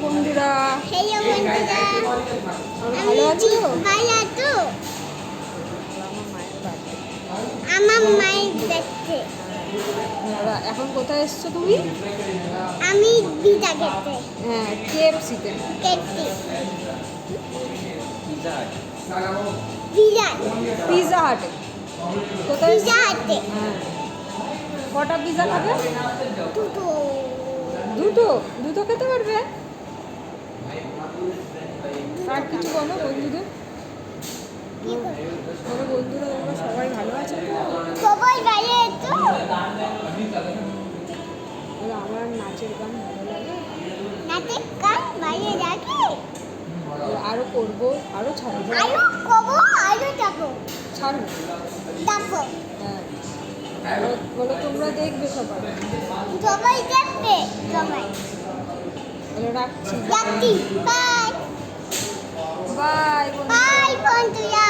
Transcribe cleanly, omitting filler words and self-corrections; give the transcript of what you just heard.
বন্ধুরা, হ্যালো বন্ধুরা, ভালো আছো? ভালো আছো? আমার মায়ের বার্থডে। আমার মায়ের দেখতে এখন কোথায় এসছো তুমি? আমি পিজা খেতে হ্যাঁ, KFC-তে। খেতে পিজা হাটে। কোথায় এসছো? পিজা হাতে হ্যাঁ। কটা পিজা খাবে? দুটো দুটো দুটো খেতে পারবে? আর কিছু বলো বন্ধুদের। কি করে? বলো বন্ধুরা, তোমরা সবাই ভালো আছো তো? সবাই বাইরে এসো বলো আমার নাচের গান ভালো লাগে, নাতে কান বাইরে রাখে বলো আরও করবো, আরও ছাড়বো, আলু কবো আলু যাবো ছাড়বো। যাবো হ্যাঁ, বলো তোমরা দেখবে সবাই। সবাই দেখবে সবাই বলো রাখছি। যাচ্ছি বাই বাই বাই বন্ধুরা।